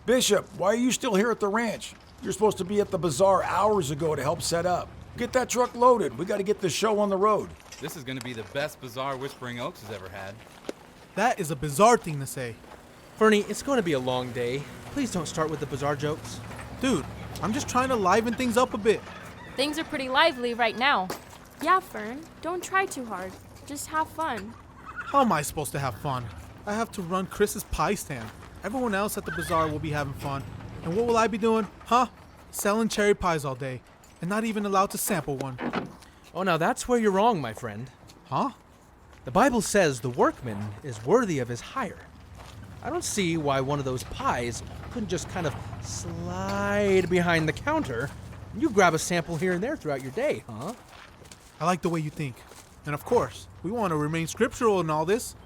Bishop, why are you still here at the ranch? You're supposed to be at the bazaar hours ago to help set up. Get that truck loaded. We got to get the show on the road. This is going to be the best bazaar Whispering Oaks has ever had. That is a bizarre thing to say. Fernie, it's going to be a long day. Please don't start with the bazaar jokes. Dude, I'm just trying to liven things up a bit. Things are pretty lively right now. Yeah, Fern, don't try too hard. Just have fun. How am I supposed to have fun? I have to run Chris's pie stand. Everyone else at the bazaar will be having fun. And what will I be doing? Huh? Selling cherry pies all day. And not even allowed to sample one. Oh, now that's where you're wrong, my friend. Huh? The Bible says the workman is worthy of his hire. I don't see why one of those pies couldn't just kind of slide behind the counter and you grab a sample here and there throughout your day, huh? I like the way you think. And of course, we want to remain scriptural in all this.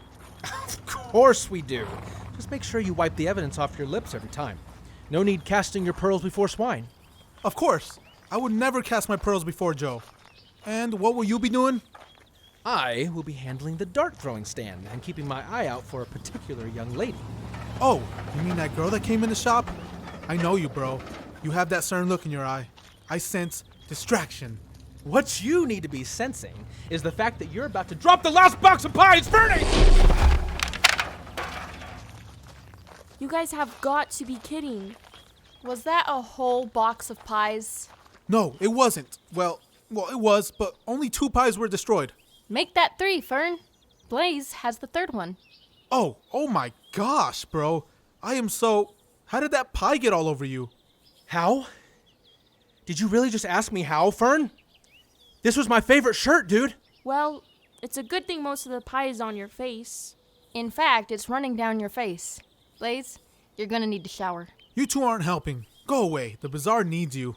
Of course we do. Just make sure you wipe the evidence off your lips every time. No need casting your pearls before swine. Of course. I would never cast my pearls before Joe. And what will you be doing? I will be handling the dart throwing stand and keeping my eye out for a particular young lady. Oh, you mean that girl that came in the shop? I know you, bro. You have that certain look in your eye. I sense distraction. What you need to be sensing is the fact that you're about to drop the last box of pies, Fernie! You guys have got to be kidding. Was that a whole box of pies? No, it wasn't. Well, it was, but only 2 pies were destroyed. Make that 3, Fern. Blaze has the 3rd one. Oh my gosh, bro. I am so... How did that pie get all over you? How? Did you really just ask me how, Fern? This was my favorite shirt, dude. Well, it's a good thing most of the pie is on your face. In fact, it's running down your face. Blaze, you're gonna need to shower. You two aren't helping. Go away. The bazaar needs you.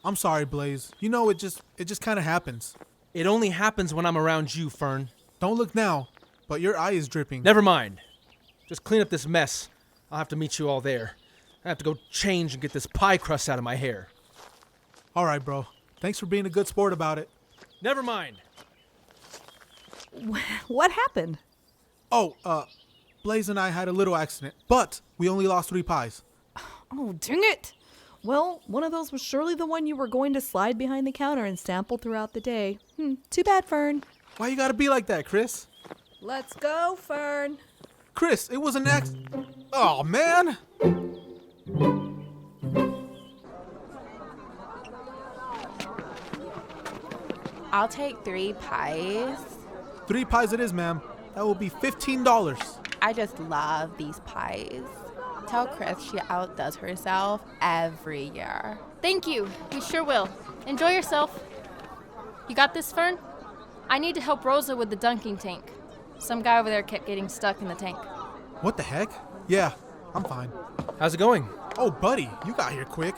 I'm sorry, Blaze. You know, it just kind of happens. It only happens when I'm around you, Fern. Don't look now, but your eye is dripping. Never mind. Just clean up this mess. I'll have to meet you all there. I have to go change and get this pie crust out of my hair. All right, bro. Thanks for being a good sport about it. Never mind. What happened? Oh, Blaze and I had a little accident, but we only lost 3 pies. Oh, dang it. Well, one of those was surely the one you were going to slide behind the counter and sample throughout the day. Too bad, Fern. Why you gotta be like that, Chris? Let's go, Fern. Chris, it was an accident. Oh, man. I'll take 3 pies. 3 pies it is, ma'am. That will be $15. I just love these pies. Tell Chris she outdoes herself every year. Thank you. We sure will. Enjoy yourself. You got this, Fern? I need to help Rosa with the dunking tank. Some guy over there kept getting stuck in the tank. What the heck? Yeah, I'm fine. How's it going? Oh, buddy, you got here quick.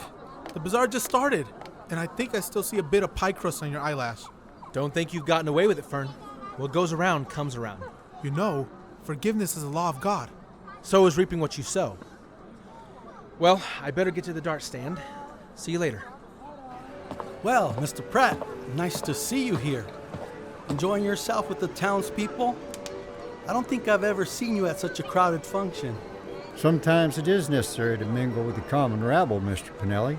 The bazaar just started, and I think I still see a bit of pie crust on your eyelash. Don't think you've gotten away with it, Fern. What goes around comes around. You know, forgiveness is a law of God. So is reaping what you sow. Well, I better get to the dart stand. See you later. Well, Mr. Pratt, nice to see you here. Enjoying yourself with the townspeople? I don't think I've ever seen you at such a crowded function. Sometimes it is necessary to mingle with the common rabble, Mr. Pinelli.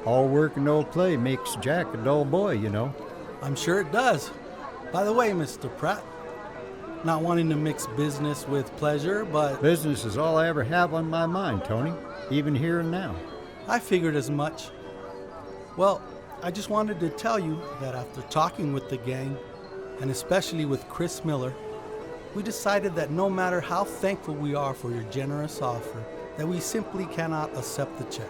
All work and no play makes Jack a dull boy, you know. I'm sure it does. By the way, Mr. Pratt, not wanting to mix business with pleasure, but... Business is all I ever have on my mind, Tony, even here and now. I figured as much. Well, I just wanted to tell you that after talking with the gang, and especially with Chris Miller, we decided that no matter how thankful we are for your generous offer, that we simply cannot accept the check.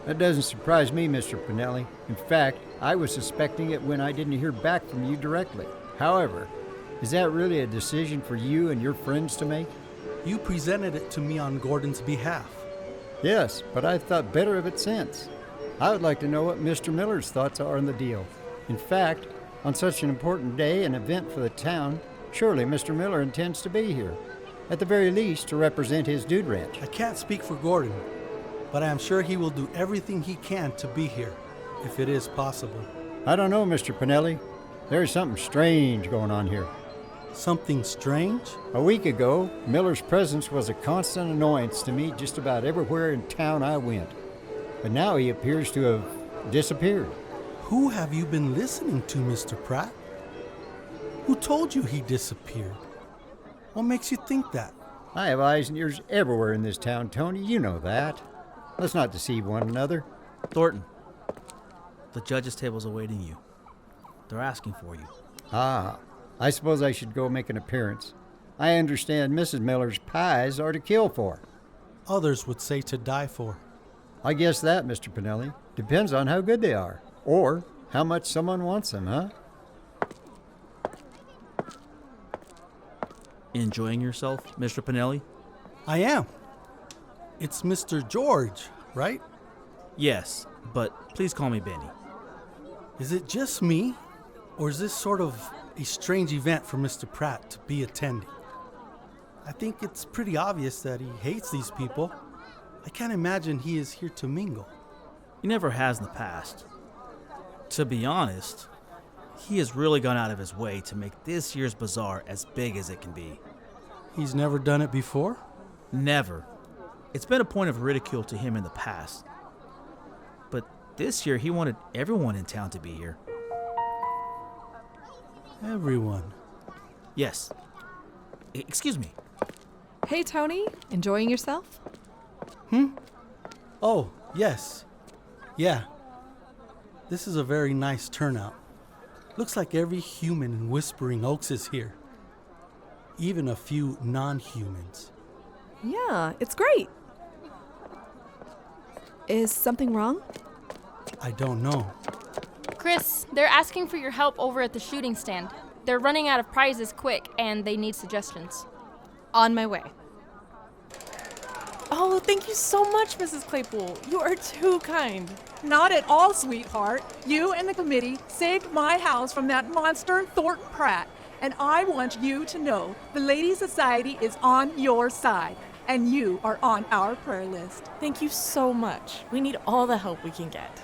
That doesn't surprise me, Mr. Pinelli. In fact, I was suspecting it when I didn't hear back from you directly. However, is that really a decision for you and your friends to make? You presented it to me on Gordon's behalf. Yes, but I've thought better of it since. I would like to know what Mr. Miller's thoughts are on the deal. In fact, on such an important day and event for the town, surely Mr. Miller intends to be here. At the very least, to represent his dude ranch. I can't speak for Gordon, but I am sure he will do everything he can to be here, if it is possible. I don't know, Mr. Pinelli. There's something strange going on here. Something strange? A week ago, Miller's presence was a constant annoyance to me just about everywhere in town I went. But now he appears to have disappeared. Who have you been listening to, Mr. Pratt? Who told you he disappeared? What makes you think that? I have eyes and ears everywhere in this town, Tony. You know that. Let's not deceive one another. Thornton, the judge's table's awaiting you. They're asking for you. Ah, I suppose I should go make an appearance. I understand Mrs. Miller's pies are to kill for. Others would say to die for. I guess that, Mr. Pinelli, depends on how good they are, or how much someone wants them, huh? Enjoying yourself, Mr. Pinelli? I am. It's Mr. George, right? Yes, but please call me Benny. Is it just me, or is this sort of a strange event for Mr. Pratt to be attending? I think it's pretty obvious that he hates these people. I can't imagine he is here to mingle. He never has in the past. To be honest, he has really gone out of his way to make this year's bazaar as big as it can be. He's never done it before? Never. It's been a point of ridicule to him in the past. But this year he wanted everyone in town to be here. Everyone. Yes. Excuse me. Hey, Tony, enjoying yourself? Oh, yes. Yeah. This is a very nice turnout. Looks like every human in Whispering Oaks is here. Even a few non-humans. Yeah, it's great. Is something wrong? I don't know. Chris, they're asking for your help over at the shooting stand. They're running out of prizes quick, and they need suggestions. On my way. Oh, thank you so much, Mrs. Claypool. You are too kind. Not at all, sweetheart. You and the committee saved my house from that monster Thornton Pratt. And I want you to know the Ladies Society is on your side. And you are on our prayer list. Thank you so much. We need all the help we can get.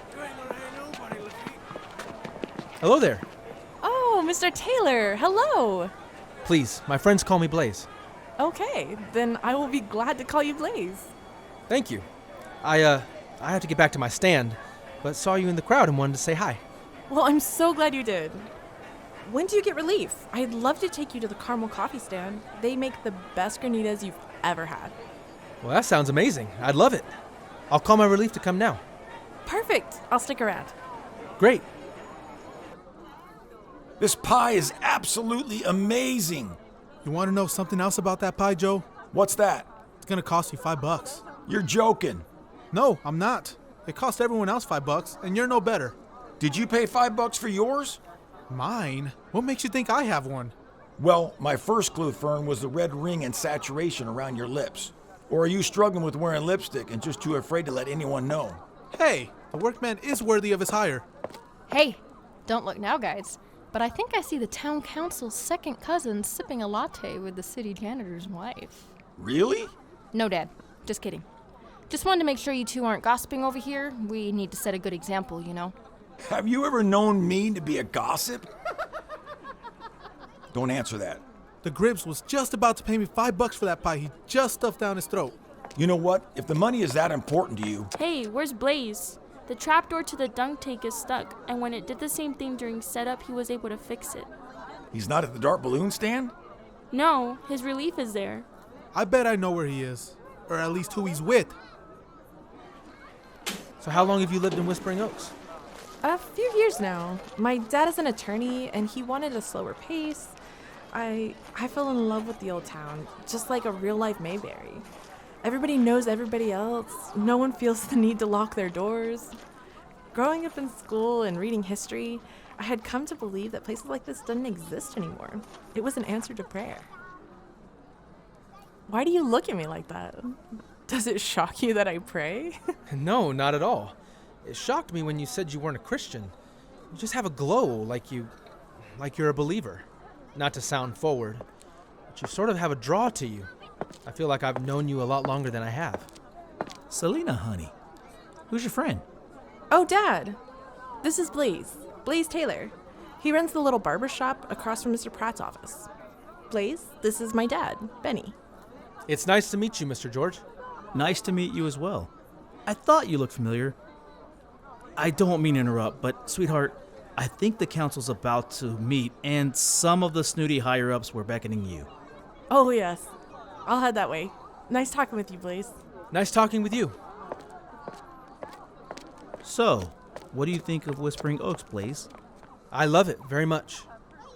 Hello there. Oh, Mr. Taylor, hello. Please, my friends call me Blaze. Okay, then I will be glad to call you Blaze. Thank you. I have to get back to my stand, but saw you in the crowd and wanted to say hi. Well, I'm so glad you did. When do you get relief? I'd love to take you to the Caramel Coffee stand. They make the best granitas you've ever had. Well, that sounds amazing. I'd love it. I'll call my relief to come now. Perfect. I'll stick around. Great. This pie is absolutely amazing. You want to know something else about that pie, Joe? What's that? It's gonna cost you $5. You're joking. No, I'm not. It cost everyone else $5, and you're no better. Did you pay $5 for yours? Mine? What makes you think I have one? Well, my first clue, Fern, was the red ring and saturation around your lips. Or are you struggling with wearing lipstick and just too afraid to let anyone know? Hey, the workman is worthy of his hire. Hey, don't look now, guys. But I think I see the town council's second cousin sipping a latte with the city janitor's wife. Really? No, Dad. Just kidding. Just wanted to make sure you two aren't gossiping over here. We need to set a good example, you know? Have you ever known me to be a gossip? Don't answer that. The Gribbs was just about to pay me $5 for that pie he just stuffed down his throat. You know what? If the money is that important to you... Hey, where's Blaze? The trapdoor to the dunk tank is stuck, and when it did the same thing during setup, he was able to fix it. He's not at the dart balloon stand? No, his relief is there. I bet I know where he is, or at least who he's with. So how long have you lived in Whispering Oaks? A few years now. My dad is an attorney, and he wanted a slower pace. I fell in love with the old town, just like a real-life Mayberry. Everybody knows everybody else. No one feels the need to lock their doors. Growing up in school and reading history, I had come to believe that places like this didn't exist anymore. It was an answer to prayer. Why do you look at me like that? Does it shock you that I pray? No, not at all. It shocked me when you said you weren't a Christian. You just have a glow like you're a believer. Not to sound forward, but you sort of have a draw to you. I feel like I've known you a lot longer than I have. Selena, honey. Who's your friend? Oh, Dad. This is Blaze. Blaze Taylor. He runs the little barber shop across from Mr. Pratt's office. Blaze, this is my dad, Benny. It's nice to meet you, Mr. George. Nice to meet you as well. I thought you looked familiar. I don't mean to interrupt, but sweetheart, I think the council's about to meet, and some of the snooty higher-ups were beckoning you. Oh, yes. I'll head that way. Nice talking with you, Blaze. Nice talking with you. So, what do you think of Whispering Oaks, Blaze? I love it very much.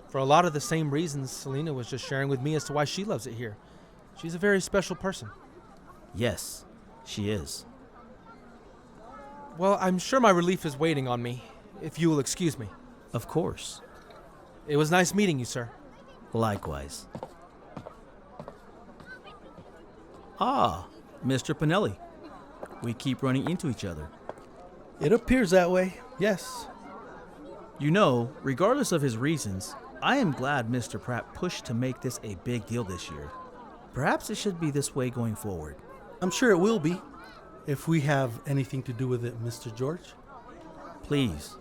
For a lot of the same reasons Selena was just sharing with me as to why she loves it here. She's a very special person. Yes, she is. Well, I'm sure my relief is waiting on me, if you will excuse me. Of course. It was nice meeting you, sir. Likewise. Ah, Mr. Pinelli. We keep running into each other. It appears that way, yes. You know, regardless of his reasons, I am glad Mr. Pratt pushed to make this a big deal this year. Perhaps it should be this way going forward. I'm sure it will be, if we have anything to do with it, Mr. George. Please,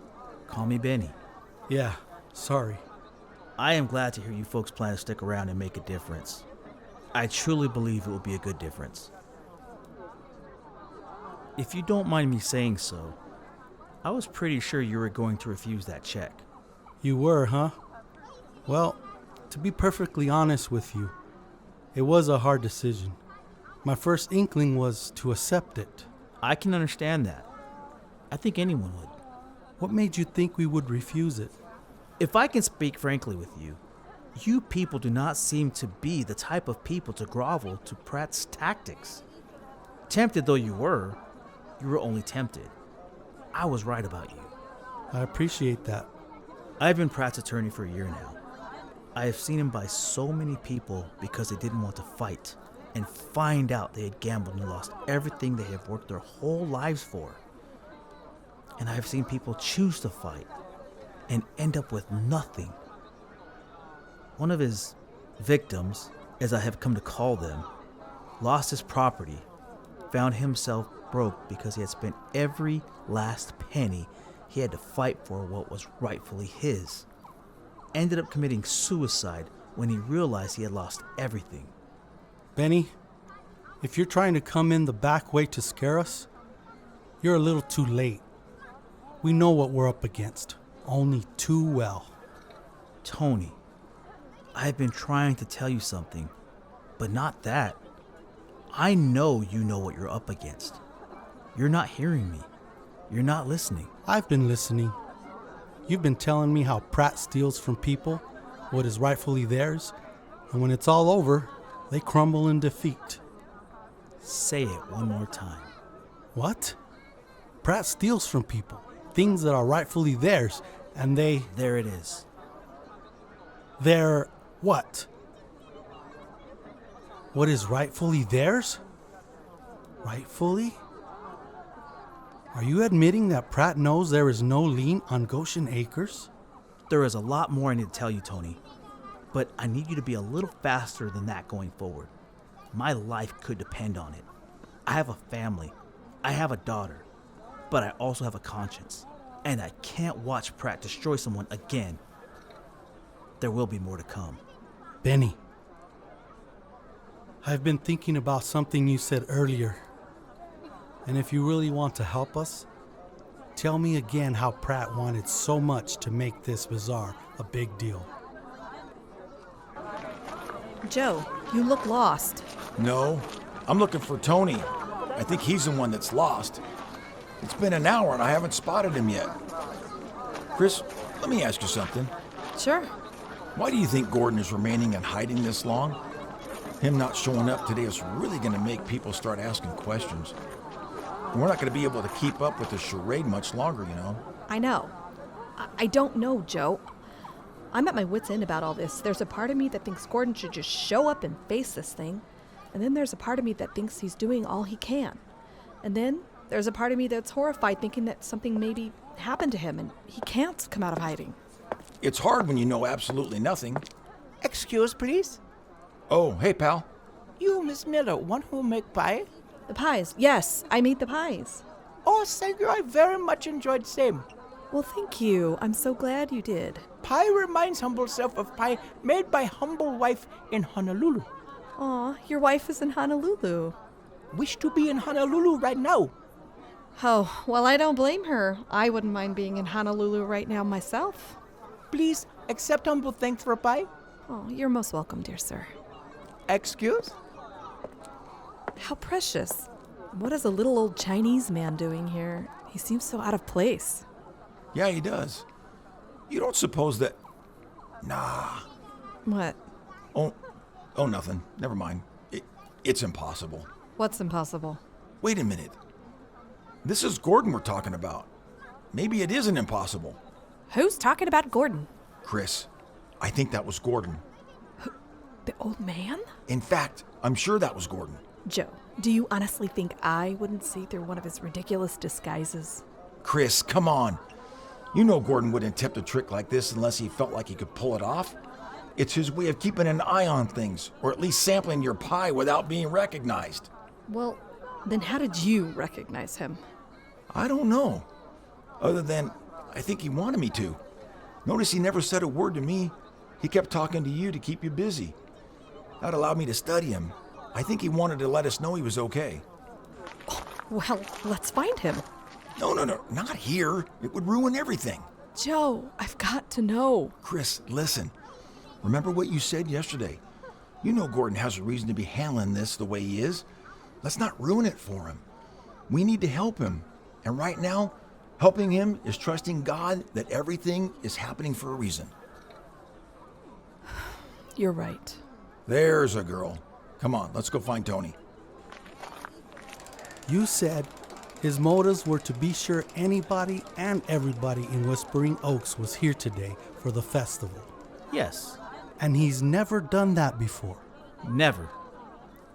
call me Benny. Yeah, sorry. I am glad to hear you folks plan to stick around and make a difference. I truly believe it will be a good difference. If you don't mind me saying so, I was pretty sure you were going to refuse that check. You were, huh? Well, to be perfectly honest with you, it was a hard decision. My first inkling was to accept it. I can understand that. I think anyone would. What made you think we would refuse it? If I can speak frankly with you, you people do not seem to be the type of people to grovel to Pratt's tactics. Tempted though you were only tempted. I was right about you. I appreciate that. I've been Pratt's attorney for a year now. I have seen him buy so many people because they didn't want to fight and find out they had gambled and lost everything they have worked their whole lives for. And I have seen people choose to fight and end up with nothing. One of his victims, as I have come to call them, lost his property, found himself broke because he had spent every last penny he had to fight for what was rightfully his. Ended up committing suicide when he realized he had lost everything. Benny, if you're trying to come in the back way to scare us, you're a little too late. We know what we're up against, only too well. Tony, I've been trying to tell you something, but not that. I know you know what you're up against. You're not hearing me. You're not listening. I've been listening. You've been telling me how Pratt steals from people what is rightfully theirs, and when it's all over, they crumble in defeat. Say it one more time. What? Pratt steals from people things that are rightfully theirs, and they... There it is. They're what? What is rightfully theirs? Rightfully? Are you admitting that Pratt knows there is no lien on Goshen Acres? There is a lot more I need to tell you, Tony. But I need you to be a little faster than that going forward. My life could depend on it. I have a family. I have a daughter. But I also have a conscience. And I can't watch Pratt destroy someone again. There will be more to come. Benny, I've been thinking about something you said earlier. And if you really want to help us, tell me again how Pratt wanted so much to make this bazaar a big deal. Joe, you look lost. No, I'm looking for Tony. I think he's the one that's lost. It's been an hour and I haven't spotted him yet. Chris, let me ask you something. Sure. Why do you think Gordon is remaining in hiding this long? Him not showing up today is really going to make people start asking questions. And we're not going to be able to keep up with the charade much longer, you know. I know. I don't know, Joe. I'm at my wit's end about all this. There's a part of me that thinks Gordon should just show up and face this thing. And then there's a part of me that thinks he's doing all he can. And then there's a part of me that's horrified thinking that something maybe happened to him and he can't come out of hiding. It's hard when you know absolutely nothing. Excuse, please? Oh, hey, pal. You, Miss Miller, one who make pie? The pies. Yes, I made the pies. Oh, thank you. I very much enjoyed same. Well, thank you. I'm so glad you did. Pie reminds humble self of pie made by humble wife in Honolulu. Aw, your wife is in Honolulu. Wish to be in Honolulu right now. Oh, well, I don't blame her. I wouldn't mind being in Honolulu right now myself. Please accept humble thanks for pie. Oh, you're most welcome, dear sir. Excuse? How precious. What is a little old Chinese man doing here? He seems so out of place. Yeah, he does. You don't suppose that... Nah. What? Oh, nothing. Never mind. It's impossible. What's impossible? Wait a minute. This is Gordon we're talking about. Maybe it isn't impossible. Who's talking about Gordon? Chris, I think that was Gordon. The old man? In fact, I'm sure that was Gordon. Joe, do you honestly think I wouldn't see through one of his ridiculous disguises? Chris, come on. You know Gordon wouldn't attempt a trick like this unless he felt like he could pull it off. It's his way of keeping an eye on things, or at least sampling your pie without being recognized. Well, then how did you recognize him? I don't know. Other than, I think he wanted me to. Notice he never said a word to me. He kept talking to you to keep you busy. That allowed me to study him. I think he wanted to let us know he was okay. Oh, well, let's find him. No, not here. It would ruin everything. Joe, I've got to know. Chris, listen. Remember what you said yesterday. You know Gordon has a reason to be handling this the way he is. Let's not ruin it for him. We need to help him. And right now, helping him is trusting God that everything is happening for a reason. You're right. There's a girl. Come on, let's go find Tony. You said his motives were to be sure anybody and everybody in Whispering Oaks was here today for the festival. Yes. And he's never done that before. Never.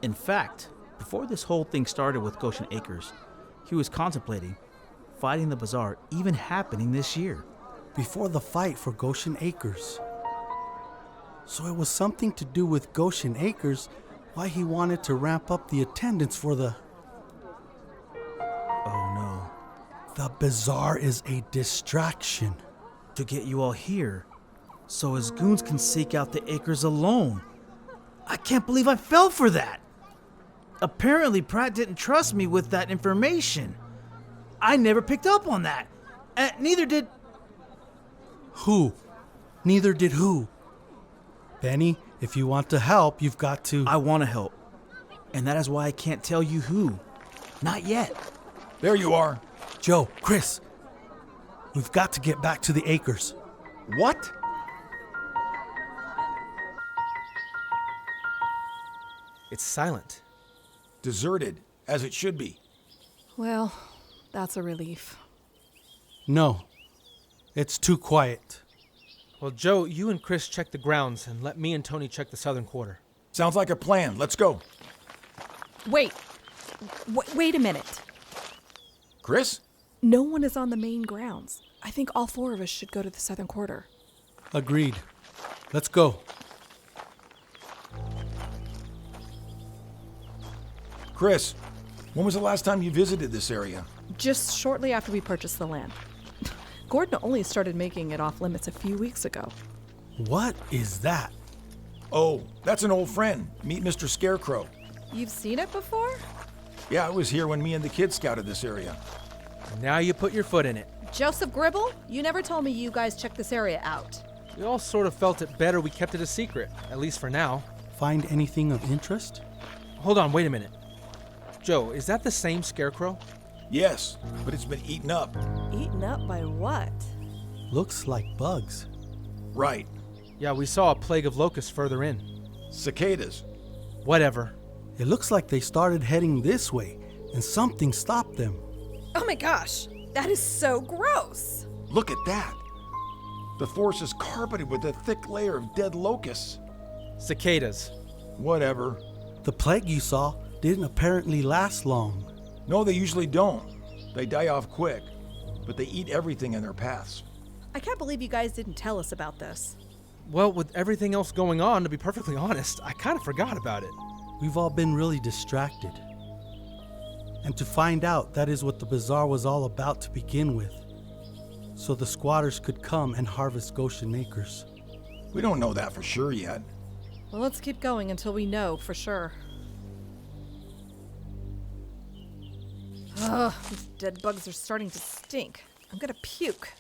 In fact, before this whole thing started with Goshen Acres, he was contemplating fighting the bazaar even happening this year. Before the fight for Goshen Acres. So it was something to do with Goshen Acres, why he wanted to ramp up the attendance for the... Oh no. The bazaar is a distraction. To get you all here, so his goons can seek out the acres alone. I can't believe I fell for that. Apparently Pratt didn't trust me with that information. I never picked up on that. Neither did... Who? Neither did who? Benny, if you want to help, you've got to... I want to help. And that is why I can't tell you who. Not yet. There you are. Joe, Chris, we've got to get back to the acres. What? It's silent. Deserted, as it should be. Well, that's a relief. No, it's too quiet. Well, Joe, you and Chris check the grounds and let me and Tony check the southern quarter. Sounds like a plan. Let's go. Wait a minute. Chris? No one is on the main grounds. I think all four of us should go to the southern quarter. Agreed. Let's go. Chris, when was the last time you visited this area? Just shortly after we purchased the land. Gordon only started making it off limits a few weeks ago. What is that? Oh, that's an old friend. Meet Mr. Scarecrow. You've seen it before? Yeah, I was here when me and the kids scouted this area. Now you put your foot in it. Joseph Gribble, you never told me you guys checked this area out. We all sort of felt it better we kept it a secret, at least for now. Find anything of interest? Hold on, wait a minute. Joe, is that the same scarecrow? Yes, but it's been eaten up. Eaten up by what? Looks like bugs. Right. Yeah, we saw a plague of locusts further in. Cicadas. Whatever. It looks like they started heading this way, and something stopped them. Oh my gosh, that is so gross. Look at that. The forest is carpeted with a thick layer of dead locusts. Cicadas. Whatever. The plague you saw didn't apparently last long. No, they usually don't. They die off quick, but they eat everything in their paths. I can't believe you guys didn't tell us about this. Well, with everything else going on, to be perfectly honest, I kind of forgot about it. We've all been really distracted. And to find out that is what the bazaar was all about to begin with. so the squatters could come and harvest Goshen Acres. We don't know that for sure yet. Well, let's keep going until we know for sure. Ugh, these dead bugs are starting to stink. I'm gonna puke.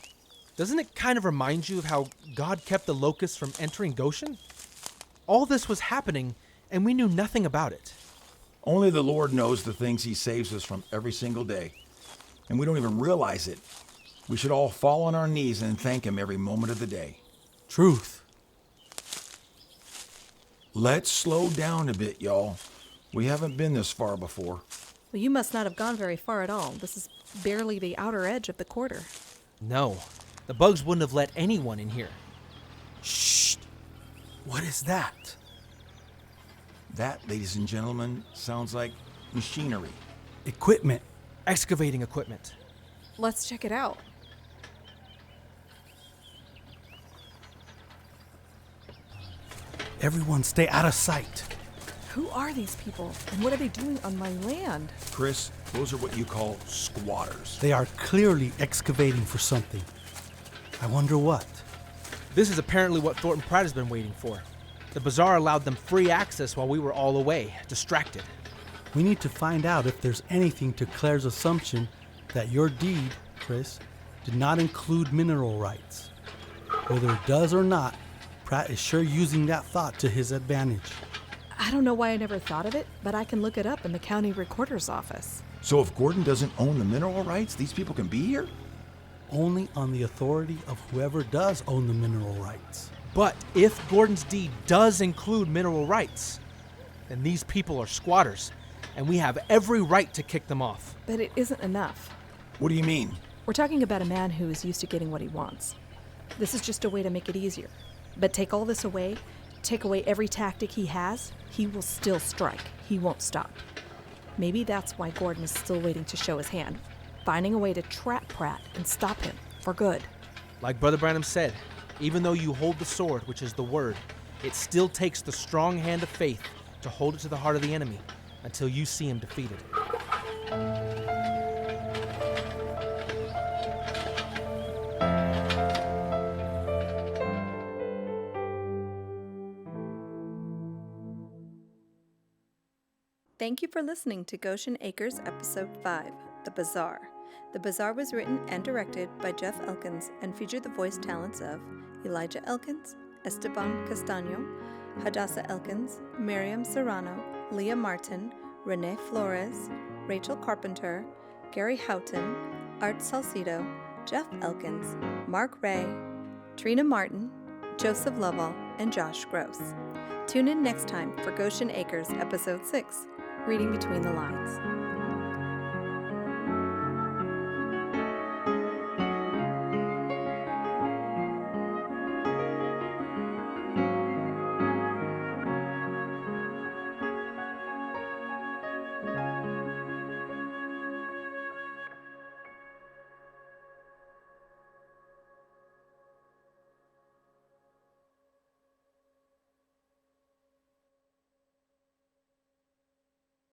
Doesn't it kind of remind you of how God kept the locusts from entering Goshen? All this was happening, and we knew nothing about it. Only the Lord knows the things he saves us from every single day. And we don't even realize it. We should all fall on our knees and thank him every moment of the day. Truth. Let's slow down a bit, y'all. We haven't been this far before. Well, you must not have gone very far at all. This is barely the outer edge of the quarter. No, the bugs wouldn't have let anyone in here. Shh! What is that? That, ladies and gentlemen, sounds like machinery. Equipment. Excavating equipment. Let's check it out. Everyone stay out of sight. Who are these people, and what are they doing on my land? Chris, those are what you call squatters. They are clearly excavating for something. I wonder what. This is apparently what Thornton Pratt has been waiting for. The Bazaar allowed them free access while we were all away, distracted. We need to find out if there's anything to Claire's assumption that your deed, Chris, did not include mineral rights. Whether it does or not, Pratt is sure using that thought to his advantage. I don't know why I never thought of it, but I can look it up in the county recorder's office. So if Gordon doesn't own the mineral rights, these people can be here? Only on the authority of whoever does own the mineral rights. But if Gordon's deed does include mineral rights, then these people are squatters, and we have every right to kick them off. But it isn't enough. What do you mean? We're talking about a man who is used to getting what he wants. This is just a way to make it easier. But take all this away, take away every tactic he has, he will still strike. He won't stop. Maybe that's why Gordon is still waiting to show his hand, finding a way to trap Pratt and stop him for good. Like Brother Branham said, even though you hold the sword, which is the word, it still takes the strong hand of faith to hold it to the heart of the enemy until you see him defeated. Thank you for listening to Goshen Acres Episode 5, The Bazaar. The Bazaar was written and directed by Jeff Elkins and featured the voice talents of Elijah Elkins, Esteban Castaño, Hadassah Elkins, Miriam Serrano, Leah Martin, Renee Flores, Rachel Carpenter, Gary Houghton, Art Salcido, Jeff Elkins, Mark Ray, Trina Martin, Joseph Lovell, and Josh Gross. Tune in next time for Goshen Acres Episode 6, Reading Between the Lines.